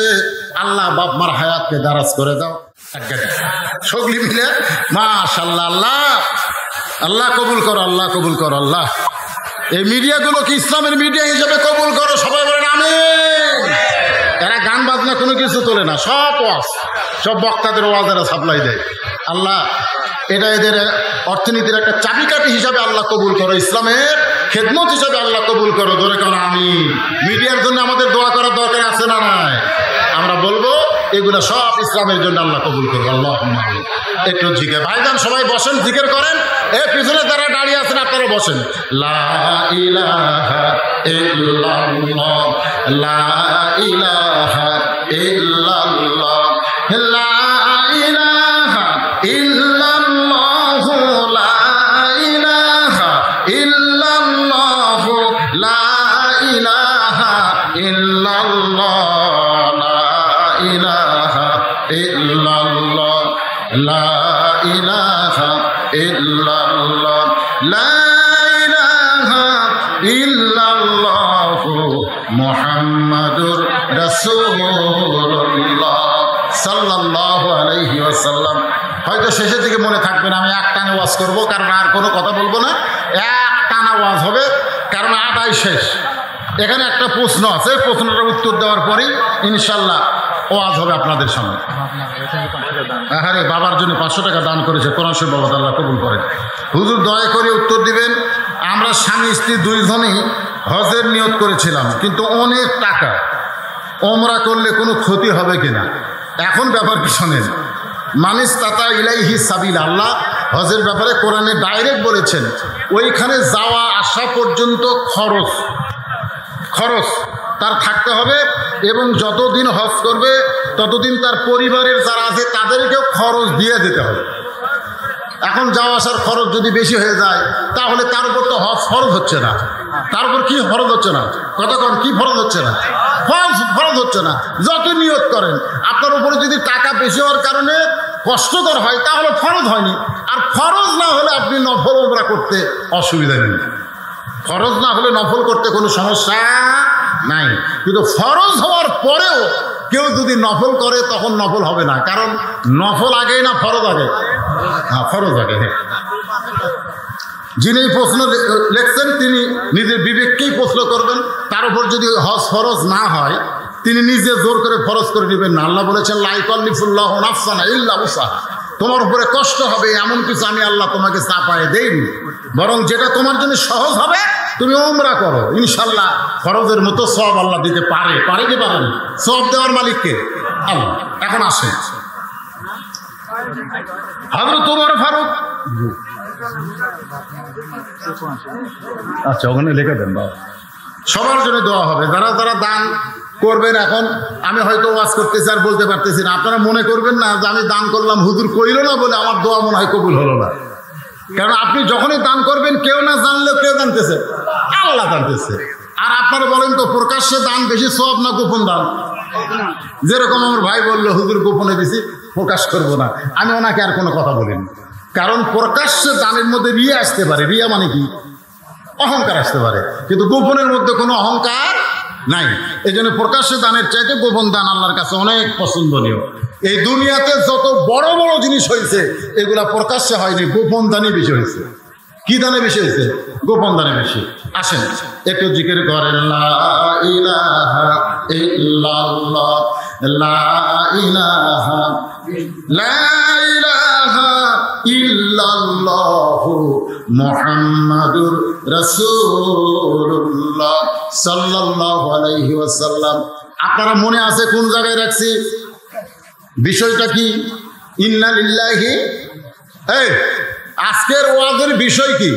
আল্লাহ বাপ মার হায়াতকে দারাজ করে দাও। সগলি মিলে মাশাআল্লাহ। আল্লাহ আল্লাহ কবুল করো, আল্লাহ কবুল করো। আল্লাহ এই মিডিয়াগুলো কি ইসলামের মিডিয়া হিসেবে কবুল করো। সবাই বলেন আমিন। এরা গান বাজনা কোনো কিছু তোলে না, সব ওয়াজ, সব বক্তাদের ওয়াজ এরা সাপ্লাই দেয়। আল্লাহ এটা এদের অর্থনীতির একটা চাবিকাঠি হিসাবে আল্লাহ কবুল করো, ইসলামের খেদমত হিসাবে আল্লাহ কবুল করো। ধরে কেন আমিন। মিডিয়ার জন্য আমাদের দোয়া করার দরকার আছে না নাই? আমরা বলবো এগুলো সব ইসলামের জন্য আল্লাহ কবুল করো। আল্লাহ একটু জিকির। ভাইজান সবাই বসেন, জিকির করেন। এই পিছনে যারা দাঁড়িয়ে আছেন আপনারা বসেন। লা ইলাহা ইল্লাল্লাহ, লা ইলাহা ইল্লাল্লাহ, লা ইলাহা ইল্লাল্লাহ, লা ইলাহা ইল্লাল্লাহ, লা ইলাহা ইল্লাল্লাহ, লা ইলাহা ইল্লাল্লাহ, লা ইলাহা ইল্লাল্লাহ, লা ইলাহা ইল্লাল্লাহ, মুহাম্মাদুর রাসূলুল্লাহ সাল্লাল্লাহু আলাইহি ওয়াসাল্লাম। হয়তো শেষের দিকে মনে থাকবে না, আমি এক টানে ওয়াজ করবো, কারণ আর কোনো কথা বলবো না, এক টানা ওয়াজ হবে, কারণ আদাই শেষ। এখানে একটা প্রশ্ন আছে, প্রশ্নটার উত্তর দেওয়ার পরেই ইনশাল্লাহ ওয়াজ হবে আপনাদের সামনে। আরে বাবার জন্য 500 টাকা দান করেছে, কোরআন শরীফ বাবা আল্লাহ কবুল করেন। হুজুর দয়া করে উত্তর দিবেন। আমরা স্বামী স্ত্রী দুইজনই হজের নিয়ত করেছিলাম, কিন্তু অনেক টাকা, ওমরা করলে কোনো ক্ষতি হবে কিনা? এখন ব্যাপার কি শোনেন, মানিস তাতা ইলাইহি সাবিল। আল্লাহ হজের ব্যাপারে কোরআনে ডাইরেক্ট বলেছেন, ওইখানে যাওয়া আসা পর্যন্ত খরচ তার থাকতে হবে, এবং যতদিন হজ করবে ততদিন তার পরিবারের যারা আছে তাদেরকেও খরচ দিয়ে দিতে হবে। এখন যাওয়া আসার খরচ যদি বেশি হয়ে যায় তাহলে তার উপর তো হজ ফরজ হচ্ছে না। তার উপর কি ফরজ হচ্ছে না? কতক্ষণ কি ফরজ হচ্ছে না? ফরজ হচ্ছে না। যত নিয়ত করেন, আপনার উপরে যদি টাকা বেশি হওয়ার কারণে কষ্টকর হয় তাহলে ফরজ হয়নি। আর ফরজ না হলে আপনি নফল ওমরা করতে অসুবিধা নেই। ফরজ না হলে নফল করতে কোনো সমস্যা নাই, কিন্তু ফরজ হওয়ার পরেও কেউ যদি নফল করে তখন নফল হবে না, কারণ নফল আগেই না ফরজ আগে? হ্যাঁ, ফরজ আগে। হ্যাঁ, যিনি প্রশ্ন লিখছেন তিনি নিজের বিবেককেই প্রশ্ন করবেন। তার উপর যদি হজ ফরজ না হয় তিনি নিজে জোর করে ফরজ করে নেবেন না। আল্লাহ বলেছেন লা ইকাল্লিফুল্লাহু নাফসান ইল্লা উসআহা। তোমার উপরে কষ্ট হবে এমন কিছু আমি আল্লাহ তোমাকে চাপায়ে দেইনি, বরং যেটা তোমার জন্য সহজ হবে তুমি উমরা করো, ইনশাল্লাহ ফরজের মতো সওয়াব আল্লাহ দিতে পারে। পারে কি পারেন? সওয়াব দেওয়ার মালিককে আল্লাহ। এখন আসেন হযরত ওমর ফারুক। আচ্ছা, ওখানে লিখে দেন বাবা। সবার জন্য দোয়া হবে, যারা যারা দান করবেন। এখন আমি হয়তো ওয়াজ করতেছি আর বলতে পারতেছি না, আপনারা মনে করবেন না যে আমি দান করলাম হুজুর কইল না বলে আমার দোয়া মনে হয় কবুল হলো না। কারণ আপনি যখনই দান করবেন কেউ না জানলেও কেউ জানতেছে, আল্লাহ জানতেছে। আর আপনারা বলেন তো প্রকাশ্যে দান বেশি সওয়াব না গোপন দান? যেরকম আমার ভাই বললো হুজুর গোপনে দিছি, প্রকাশ করব না, আমি ওনাকে আর কোনো কথা বলিনি। কারণ প্রকাশ্যে দানের মধ্যে রিয়া আসতে পারে। রিয়া মানে কি? অহংকার আসতে পারে, কিন্তু গোপনের মধ্যে কোনো অহংকার নাই। এই জন্য প্রকাশ্যে দানের চাইতে গোপন দান আল্লাহর কাছে অনেক পছন্দনীয়। এই দুনিয়াতে যত বড় বড় জিনিস হয়েছে এগুলা প্রকাশ্যে হয়নি, গোপন দানই বেশি হয়েছে। কি দানে বেশি হয়েছে? গোপন দানে বেশি। আসেন একটু জিকির করেন, লা ইলাহা ইল্লাল্লাহ, লা ইলাহা, লা ইলাহা ইল্লাল্লাহু মুহাম্মাদুর রাসূলুল্লাহ সাল্লাল্লাহু আলাইহি ওয়াসাল্লাম। আপনারা মনে আছে কোন জায়গায় রাখছি? বিষয়টা কি? ইন্না লিল্লাহি। এই আজকের ওয়াজের বিষয় কি?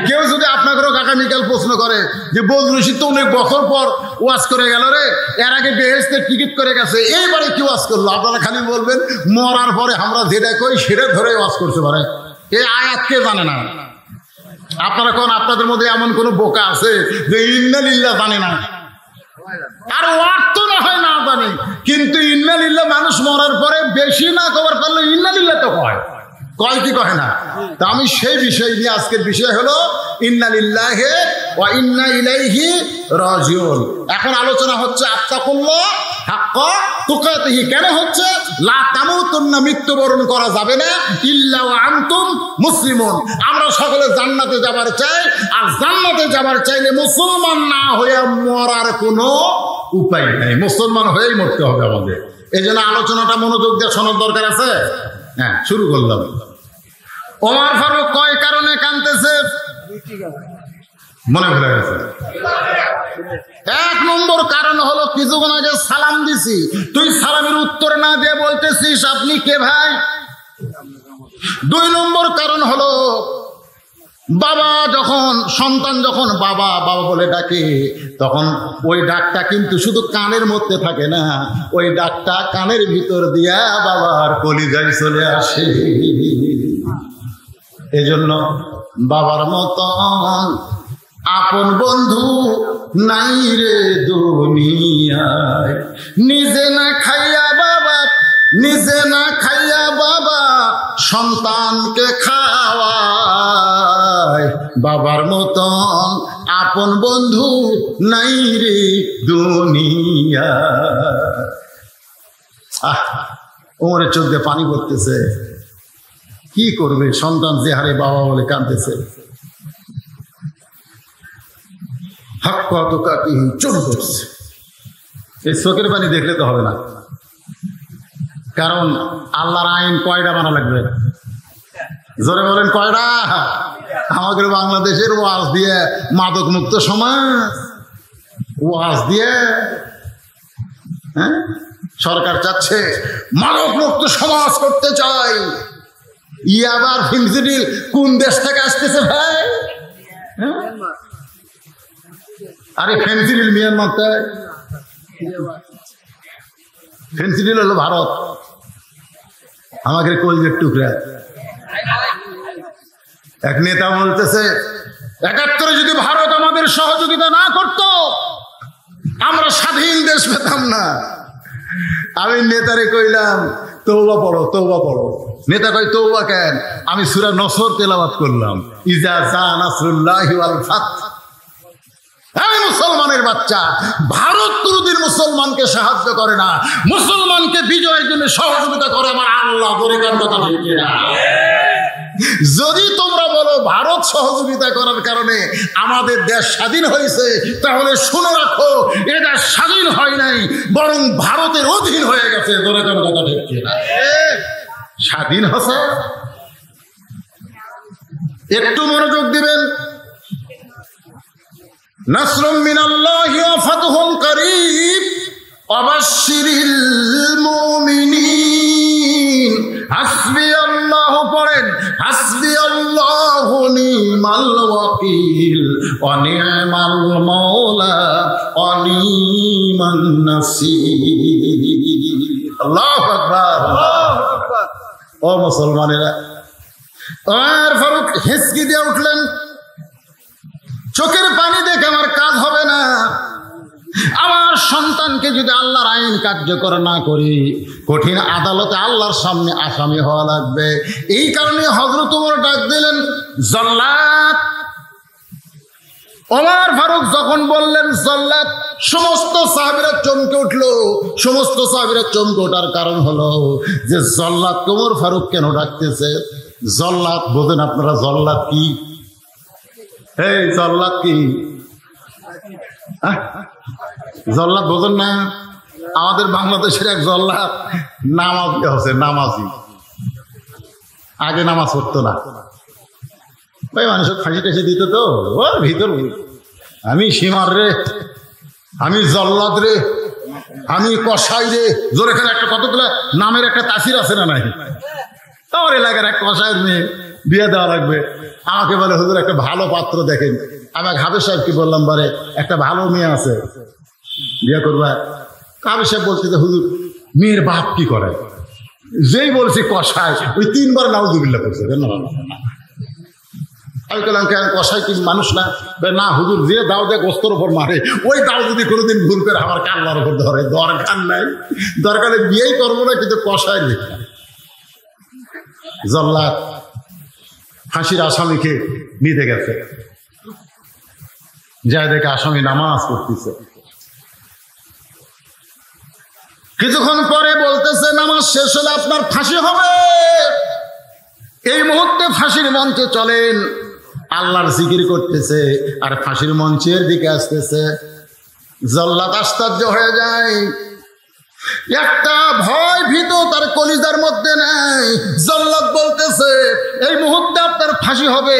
কেউ যদি আপনাকেও আগামীকাল প্রশ্ন করে যে বজলুল রশিদ তো অনেক বছর পর ওয়াজ করে গেল রে, এর আগে বেহেশতের টিকিট করে গেছে, এইবারে কি ওয়াজ করলো? আপনারা খালি বলবেন মরার পরে আমরা যেটা কই সেটা ধরে ওয়াজ করতে পারে। এই আয়াত কে জানে না? আপনারা কোন আপনাদের মধ্যে এমন কোন বোকা আছে যে ইন্না লিল্লাহ জানে না? আর অর্থ না হয় না জানে, কিন্তু ইন্না লিল্লাহ মানুষ মরার পরে বেশি না কভার করলে ইন্না লিল্লাহ তো কয় কি কয় না? তা আমি সেই বিষয় নিয়ে আজকের বিষয় হলো ইন্না লিল্লাহি ওয়া ইন্না ইলাইহি রাজিউন। এখন আলোচনা হচ্ছে আত্তাকুল্লাহ হাক্কা তুকাতিহি। কেন হচ্ছে? লা তামুতুন্না, মৃত্যুবরণ করা যাবে না, ইল্লা ওয়া আনতুম মুসলিমুন। আমরা সকলে জান্নাতে যাবার চাই, আর জান্নাতে যাবার চাইলে মুসলমান না হয়ে মরার কোনো উপায় নেই। মুসলমান হয়েই মরতে হবে আমাদের। এই জন্য আলোচনাটা মনোযোগ দিয়ে শোনার দরকার আছে। হ্যাঁ, শুরু করলাম। ওমর ফারুক কয় কারণে কাঁদতেছে মনে ভুলে গেছে। এক নম্বর কারণ হলো কিছুক্ষণ আগে সালাম দিছি, তুই সালামের উত্তর না দিয়ে বলতেছিস আপনি কে ভাই। দুই নম্বর কারণ হলো বাবা যখন সন্তান যখন বাবা বাবা বলে ডাকে, তখন ওই ডাকটা কিন্তু শুধু কানের মধ্যে থাকে না, ওই ডাকটা কানের ভিতর দিয়া বাবার কলিজায় চলে আসে। এজন্য বাবার মতন আপন বন্ধু নাই রে দুনিয়ায়। নিজে না খাইয়া বাবা সন্তানকে খাওয়ায়। বাবার মতন আপন বন্ধু নাই রে দুনিয়া। ওমরের চোখ দিয়ে পানি পড়তেছে। কি করবে? সন্তান যে হারে বাবা বলে কাঁদতেছে। হাক্কা তুকাতিহি চুপ করছে। এই চোখের পানি দেখলে তো হবে না, কারণ আল্লাহর আইন কয়টা মানা লাগবে? জোরে বলেন কয়টা? আমাদের বাংলাদেশের ওয়াজ দিয়ে মাদক মুক্ত সমাজ, ওয়াজ দিয়ে সরকার চাচ্ছে মাদক মুক্ত সমাজ করতে চাই। আবার ফেন্সিডিল কোন দেশ থেকে আসতেছে ভাই? আরে ফেন্সিডিল মিয়ানমার, ফেন্সিডিল হলো ভারত। আমাদের কলজের টুকরা। এক নেতা বলতেছে ৭১ যদি ভারত আমাদের সহযোগিতা না করত আমরা স্বাধীন দেশ পেতাম না। আমি নেতারে কইলাম তওবা পড়ো, তওবা পড়ো। নেতা কই তওবা কেন? আমি সূরা নসর তেলাওয়াত করলাম, ইজা জা নাসরুল্লাহি ওয়াল ফাত। এই মুসলমানের বাচ্চা, ভারত কোনদিন মুসলমানকে সাহায্য করে না, মুসলমানকে বিজয়ের জন্য সহযোগিতা করে আমার আল্লাহ। দরকার কথা ঠিক না? যদি তোমরা বলো ভারত সহযোগিতা করার কারণে আমাদের দেশ স্বাধীন হয়েছে, তাহলে শুনে রাখো এটা স্বাধীন হয় নাই, বরং ভারতের অধীন হয়ে গেছে। দরকার কথা ঠিক না? স্বাধীন হচ্ছে। একটু মনোযোগ দিবেন। নাসরুম মিনাল্লাহি ওয়া ফাতহুন কারীব ওয়াবাশশিরিল মুমিনিন। হাসবিয়াল্লাহু পড়েন, হাসবিয়াল্লাহু নি'মাল ওয়াকিল ওয়া নি'মাল মাওলা ওয়া নি'মান নাসীর। আল্লাহু আকবার, আল্লাহু আকবার। ও মুসলমানেরা, ওমর ফারুক হেসকি দিয়ে উঠলেন, চোখের পানি দেখে আমার কাজ হবে না। আমার সন্তানকে যদি আল্লাহর আইন কার্যকর না করি, কঠিন আদালতে আল্লাহর সামনে আসামি হওয়া লাগবে। এই কারণে হযরত ওমর ডাক দিলেন, জল্লাদ। ওমর ফারুক যখন বললেন জল্লাদ, সমস্ত সাহাবীরা চমকে উঠল। সমস্ত সাহাবীরা চমকে ওঠার কারণ হলো যে জল্লাদ ওমর ফারুক কেন ডাকতেছে? জল্লাদ বোঝেন আপনারা? জল্লাদ কি? এই জল্লাদ কি? জল্লাদ বোঝেন না? আমাদের বাংলাদেশের এক জল্লাদ নামাজি আছে, নামাজি। আগে নামাজ পড়তো না, ভাই মানুষের ফাঁসি টাসি দিত তো ওর ভিতর আমি সীমার রে, আমি জল্লাদ রে, আমি কসাই রে, জোর এখানে একটা কতগুলো নামের একটা তাসির আছে না নাই? আমার এলাকার এক কসাইয়ের মেয়ে বিয়ে দেওয়া লাগবে, আমাকে বলে হুজুর একটা ভালো পাত্র দেখেন। আমি এক হাফেজ সাহেবকে বললাম বারে একটা ভালো মেয়ে আছে বিয়ে করবা। হাফেজ সাহেব বলছে যে হুজুর মেয়ের বাপ কি করে? যেই বলছি কসাই, ওই 3 বার নাউজুবিল্লাহ করছে। আমি বললাম কেন কসাই কি মানুষ না? না হুজুর যে দাও দেয় গোস্তর উপর মারে, ওই দাও যদি কোনোদিন ভুল করে আমার কান্নার উপর ধরে, দরকার নাই, দরকারে বিয়েই করবো না, কিন্তু কসাই দেখি। জল্লাদ ফাঁসির আসামিকে নিতে গেছে, যাই দেখে আসামি নামাজ পড়তেছে। কিছুক্ষণ পরে বলতেছে নামাজ শেষ হলে আপনার ফাঁসি হবে। এই মুহূর্তে ফাঁসির মঞ্চে চলেন। আল্লাহর জিকির করতেছে আর ফাঁসির মঞ্চের দিকে আসতেছে। জল্লাদ আশ্চর্য হয়ে যায়, একটা ভয় ভীত তার কলিজার মধ্যে নেই। জল্লাদ বলতেছে এই মুহূর্তে আপনার ফাঁসি হবে,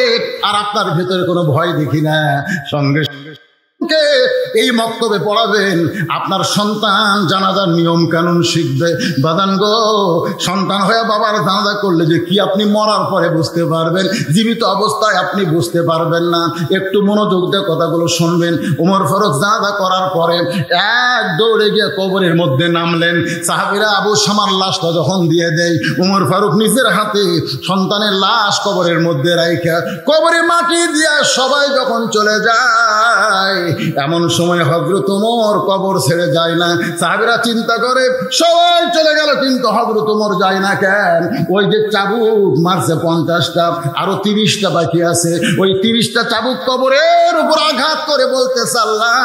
আর আপনার ভিতরে কোনো ভয় দেখি না। সঙ্গে এই মক্তবে পড়াবেন, আপনার সন্তান জানাজার নিয়ম কানুন শিখবে। বাদান গো, সন্তান হয়ে বাবার জানাজা করলে যে কি আপনি মরার পরে বুঝতে পারবেন, জীবিত অবস্থায় আপনি বুঝতে পারবেন না। একটু মনোযোগ দিয়ে কথাগুলো শুনবেন। ওমর ফারুক জানাজা করার পরে এক দৌড়ে গিয়ে কবরের মধ্যে নামলেন। সাহাবীরা আবু শামার লাশটা যখন দিয়ে দেয়, ওমর ফারুক নিজের হাতে সন্তানের লাশ কবরের মধ্যে রাইখা কবরে মাটি দিয়া সবাই যখন চলে যায়, এমন সময় হযরত ওমর কবর ছেড়ে যায় না। সাহাবীরা চিন্তা করে সবাই চলে গেল, কিন্তু হযরত ওমর যায় না কেন? ওই যে চাবুক মারছে 50টা, আরো 30টা বাকি আছে। ওই 30টা চাবুক কবরের উপর আঘাত করে বলতেছে আল্লাহ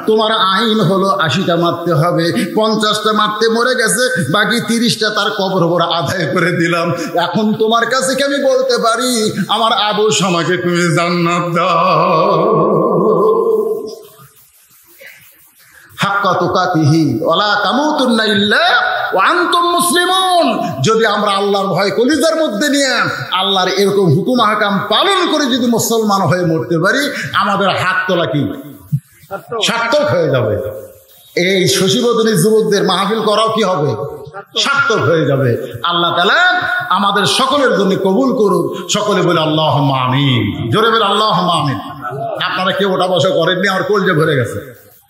তোমার আইন হলো 80টা মারতে হবে, 50টা মারতে মরে গেছে, বাকি 30টা তার কবর উপর আদায় করে দিলাম। এখন তোমার কাছে কি আমি বলতে পারি আমার আবু শামাকে তুমি জান্নাত দাও? হাক্কা তুকাতিহি ওয়ালা তামুতুন্না ইল্লা ওয়া আনতুম মুসলিমুন। যদি আমরা আল্লাহর ভয় কলিজার মধ্যে নিয়ে আল্লাহর এরকম হুকুম আহকাম পালন করে যদি মুসলমান হয়ে মরতে পারি, আমাদের হাত তোলা কি সার্থক হয়ে যাবে। এই শশীবদনী যুবকদের মাহফিল করাও কি হবে? সার্থক হয়ে যাবে। আল্লাহ তাআলা আমাদের সকলের জন্য কবুল করুন। সকলে বলে আল্লাহুম্মা আমিন। জোরে বলে আল্লাহুম্মা আমিন। আপনারা কেউ ওটা বসা করেননি, আমার কলজে ভরে গেছে।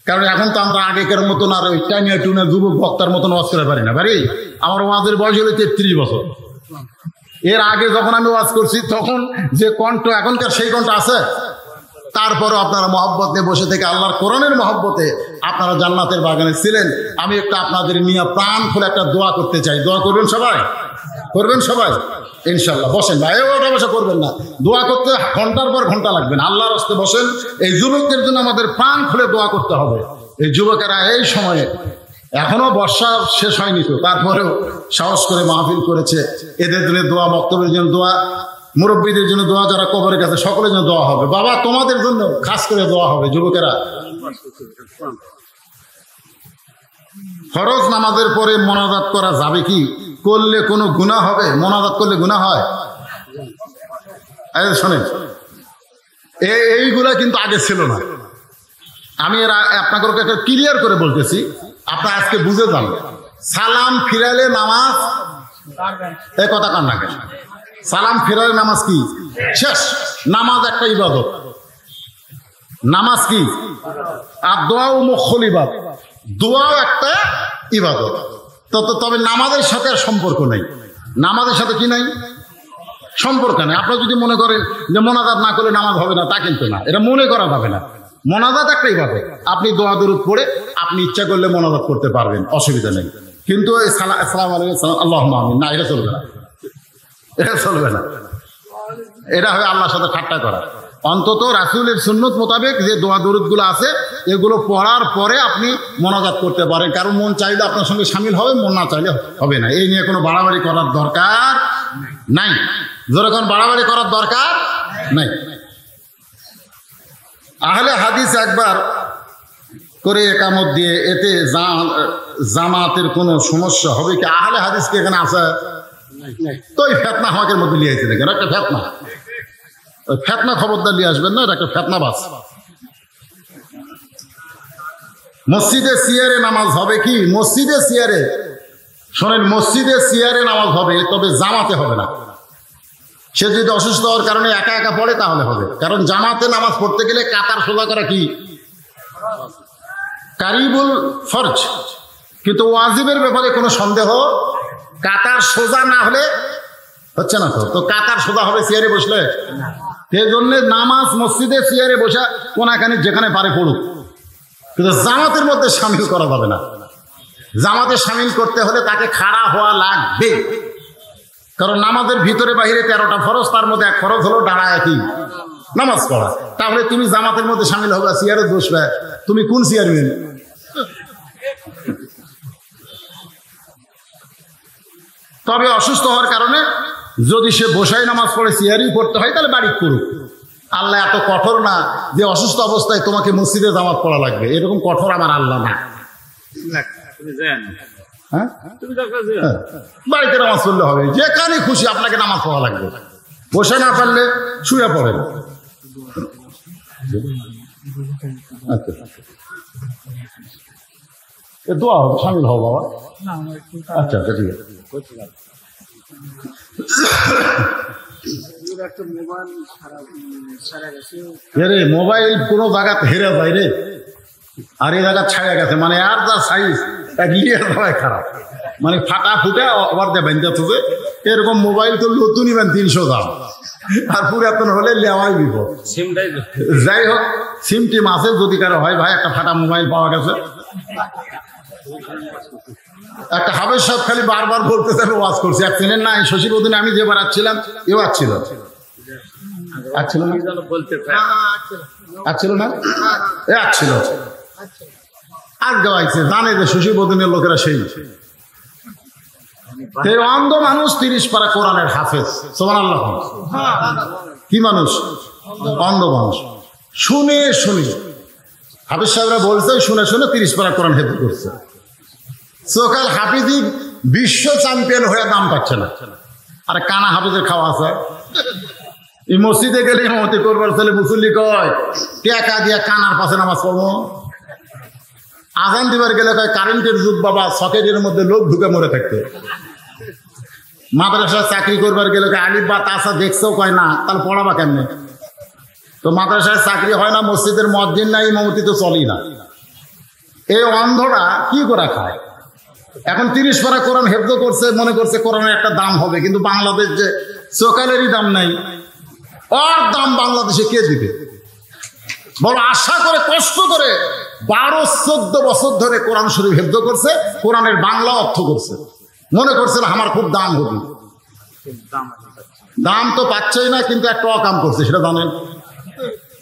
কারণ এখন তো আমরা আগেকার মতন আর ওই টাইনিয়া টুনা যুবক বক্তার মতন ওয়াজ করে পারি না। পারি? আমার ওয়াজের বয়স হলো 33 বছর। এর আগে যখন আমি ওয়াজ করছি তখন যে কণ্ঠ এখনকার সেই কণ্ঠ আছে। তারপরও আপনারা মহব্বত নিয়ে বসে থেকে আল্লাহর কোরআনের মহব্বতে আপনারা জান্নাতের বাগানে ছিলেন। আমি একটু আপনাদের নিয়ে প্রাণ খুলে একটা দোয়া করতে চাই। দোয়া করবেন সবাই? করবেন সবাই ইনশাল্লাহ? বসেন ভাই, ওটা বসে করবেন না। দোয়া করতে ঘন্টার পর ঘন্টা লাগবে না। আল্লাহর রাস্তায় বসেন। এই যুবকদের জন্য আমাদের প্রাণ খুলে দোয়া করতে হবে। এই যুবকেরা এই সময়ে এখনো বর্ষা শেষ হয়নি তো, তারপরেও সাহস করে মাহফিল করেছে। এদের জন্য দোয়া, বক্তব্যের জন্য দোয়া, মুরব্বীদের জন্য দোয়া, যারা কবরের কাছে সকলের জন্য দোয়া হবে। বাবা তোমাদের জন্য খাস করে দোয়া হবে। যুবকেরা, ফরজ নামাজের পরে মোনাজাত করা যাবে কি? করলে কোনো গুনাহ হবে? মোনাজাত করলে গুনাহ হয়? শোনেন, এইগুলা কিন্তু আগে ছিল না। আমি এর আপনাকে একটা ক্লিয়ার করে বলতেছি, আপনার আজকে বুঝে যান। সালাম ফিরালে নামাজ, এই কথা কান না কেন? সালাম ফিরালে নামাজ কি শেষ? নামাজ একটা ইবাদত। নামাজ কি? আর দোয়াও মুখল ইবাদত। দোয়াও একটা ইবাদত। তবে নামাজের সাথে আর সম্পর্ক নাই। নামাজের সাথে কি নাই? সম্পর্ক নেই। আপনারা যদি মনে করেন যে মোনাজাত না করলে নামাজ হবে না, তা কিন্তু না। এটা মনে করা যাবে না। মোনাজাত একটাই ইবাদত। আপনি দোয়া দরুদ পড়ে আপনি ইচ্ছা করলে মোনাজাত করতে পারবেন, অসুবিধা নেই। কিন্তু এই আসসালামু আলাইকুম আল্লাহুম্মা আমিন না, এটা চলবে না। এটা চলবে না। এটা হয় আল্লাহর সাথে ঠাট্টা করা। অন্তত রাসূলের সুন্নত মোতাবেক যে দোয়া দরুদগুলো আছে এগুলো পড়ার পরে আপনি মোনাজাত করতে পারেন। কারণ মন চাইলে আপনার সঙ্গে শামিল হবে, মন না চাইলে হবে না। এই নিয়ে কোনো বাড়াবাড়ি করার দরকার নাই। যেরকম বাড়াবাড়ি করার দরকার নাই। আহলে হাদিস একবার করে একামত দিয়ে এতে জামাতের কোনো সমস্যা হবে কি? আহলে হাদিস কি এখানে আছে? তো এই ফেতনা আমাদের মধ্যে লিয়েছে দেখেন, একটা ফেতনা। ফেতনা খবরদার নিয়ে আসবেন না, এটা একটা ফেতনাবাজ। মসজিদে সিয়ারে নামাজ হবে কি? মসজিদে সিয়ারে শোনেন, মসজিদে সিয়ারে নামাজ হবে, তবে জামাতে হবে না। সে যদি অসুস্থ হওয়ার কারণে একা একা পড়ে তাহলে হবে, কারণ জামাতে নামাজ পড়তে গেলে কাতার সোজা করা কি কারিবুল ফরজ, কিন্তু ওয়াজিবের ব্যাপারে কোনো সন্দেহ, কাতার সোজা না হলে হচ্ছে না। তো কাতার সোজা হবে সিয়ারে বসলে? সেই জন্য নামাজ মসজিদে সিয়ারে বসা কোনাখানি যেখানে পারে পড়ুক, কিন্তু জামাতের মধ্যে সামিল করা যাবে না। জামাতে সামিল করতে হলে তাকে খাড়া হওয়া লাগবে, কারণ নামাজের ভিতরে বাহিরে 13টা ফরজ, তার মধ্যে এক ফরজ হলো দাঁড়ায় কি নামাজ পড়া। তাহলে তুমি জামাতের মধ্যে সামিল হবে, সিয়ারে বসবে, তুমি কোন চেয়ারম্যান? তবে অসুস্থ হওয়ার কারণে যদি সে বসাই নামাজ পড়ে চেয়ারই পড়তে হয়, তাহলে বাড়ি করুক। আল্লাহ এত কঠোর না যে অসুস্থ অবস্থায় তোমাকে মসজিদে জামাত পড়া লাগবে, এরকম কঠোর আমার আল্লাহ না। হ্যাঁ, বাড়িতে নামাজ পড়লে হবে, যেখানে খুশি আপনাকে নামাজ পড়া লাগবে। বসে না পারলে শুয়ে পড়েন। আচ্ছা, দোয়া হবে, সামিল হও বাবা। আচ্ছা আচ্ছা, ঠিক আছে। মোবাইল কোনো জায়গা হেরে যায় রে, আর এই জায়গা ছাড়া গেছে, মানে আর যা সাইজ খারাপ, মানে ফাটা ফুটা আবার দিয়ে বেঁধে থাকবে। এরকম মোবাইল তো নতুনই বেন 300 দাম, আর পুরাতন হলে লেওয়াই বিপদ। যাই হোক, সিম টিম আছে, যদি কারো হয় ভাই একটা ফাটা মোবাইল পাওয়া গেছে। একটা হাবের সাহেব খালি বারবার বলতেছেন ওয়াজ করছে, এক চেনেন না শশীবদিনে আমি যেবার আসছিলাম, এও আসছিল না, এ আসছিল আর গাইছে, জানে যে শশীবদিনের লোকেরা সেই অন্ধ মানুষ 30 পারা কোরআনের হাফেজ। সুবহানাল্লাহ। কি মানুষ? অন্ধ মানুষ। শুনে শুনে হাফেজ সাহেবরা বলছে, শুনে শুনে 30 পারা কোরআন হেফজ করছে। সকাল হাফিজি বিশ্ব চ্যাম্পিয়ন হয়ে দাম পাচ্ছে না, আর কানা হাফিজের খাওয়া আছে। এই মসজিদে গেলে ইমামতি করবার ছেলে মুসল্লি কয় টাকা দিয়া কানার পাশে নামাজ পড়বো। আজান দিবার গেলে কয় কারেন্টের যুগ বাবা, সকেটের মধ্যে লোক ঢুকে মরে থাকতে। মাদ্রাসায় চাকরি করবার গেলে আলিফ বা তাসা দেখছো কয় না, তাহলে পড়াবা কেমনে? তো মাদ্রাসায় চাকরি হয় না, মসজিদের মুয়াজ্জিন নাই, ইমামতি তো চলেই না। এই অন্ধরা কি করে খায়? এখন 30 পারা কোরআন হেফজ করছে, মনে করছে কোরআনের একটা দাম হবে, কিন্তু বাংলাদেশ যে সকালেরই দাম নাই, ওর দাম বাংলাদেশে কে দিবে? বড় আশা করে কষ্ট করে 12-14 বছর ধরে কোরআন শরীফ হেফজ করছে, কোরআনের বাংলা অর্থ করছে, মনে করছে আমার খুব দাম হবে। দাম তো পাচ্ছেই না, কিন্তু একটা অকাম করছে, সেটা জানেন?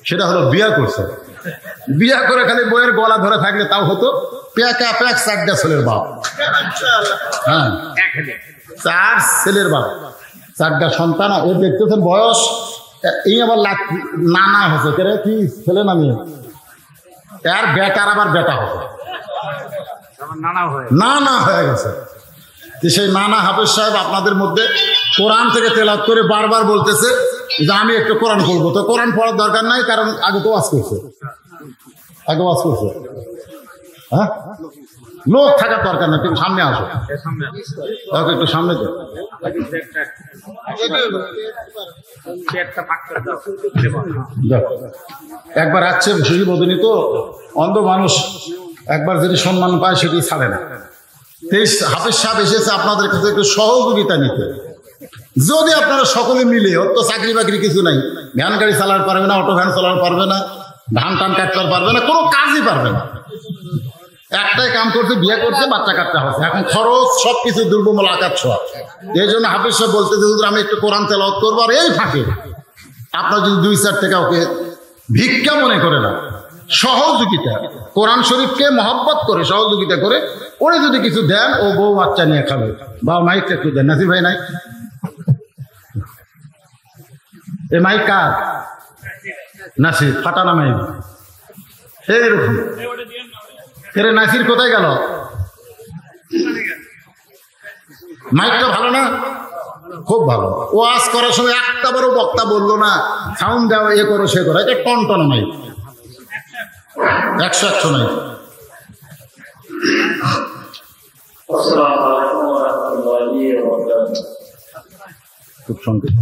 সেটা হলো বিয়া করছে। বিয়া করে খালি বইয়ের গলা ধরে থাকলে তাও হতো। প্যাকা প্যাক 4টা ছেলের বাপ, হ্যাঁ 4 ছেলের বাপ, 4টা সন্তান। ও দেখতেছেন বয়স, এই আবার নানা হচ্ছে, কে কি ছেলে না মেয়ে? এর বেটার আবার বেটা হবে, নানা হয়ে গেছে। সেই নানা হাফেজ সাহেব আপনাদের মধ্যে কোরআন থেকে তেলাওয়াত করে বারবার বলতেছে যে আমি একটু কোরআন পড়বো। তো কোরআন পড়ার দরকার নাই, কারণ আগে তো ওয়াজ করছে, হ্যাঁ, লোক থাকার দরকার না। তুমি সামনে আসো, একটু সামনে যাও। একবার আসছে শশীবদিনী, তো অন্ধ মানুষ একবার যদি সম্মান পায় সেটি ছাড়ে না। হাফেজ সাহেব এসেছে আপনাদের কাছে একটু সহযোগিতা নিতে। যদি আপনারা সকলে মিলে, ওর তো চাকরি বাকরি কিছু নাই, ভ্যান গাড়ি চালাতে পারবে না, অটো ভ্যান চালাতে পারবে না, ধান টান কাটতে পারবে না, কোনো কাজই পারবে না। একটাই কাম করছে, বিয়ে করছে, বাচ্চা কাটতে হচ্ছে, এখন খরচ সবকিছু দুর্বল আকার ছোঁয়া। এই জন্য হাফেজ সাহেব বলতে যে আমি একটু কোরআন তেলাওয়াত করবো, আর এই ফাঁকে আপনার যদি 2-4 টাকা ওকে ভিক্ষা মনে করে না, সহযোগিতা, কোরআন শরীফকে মহব্বত করে সহযোগিতা করে ওরে যদি কিছু দেন, ও বউ বাচ্চা নিয়ে খাবে। বা মাইকটা একটু দেন, নাসির ভাই নাই? এ মাইক কার? নাসির, ফাটা না মাইক? এইরকম। এরে নাসির কোথায় গেল? মাইকটা ভালো না? খুব ভালো। ওয়াজ করার সময় একটা বড় বক্তা বললো না সাউন্ড দাও, এ করো সে করো, এটা টন নাই, 100 নাই। খুব সংক্ষেপ।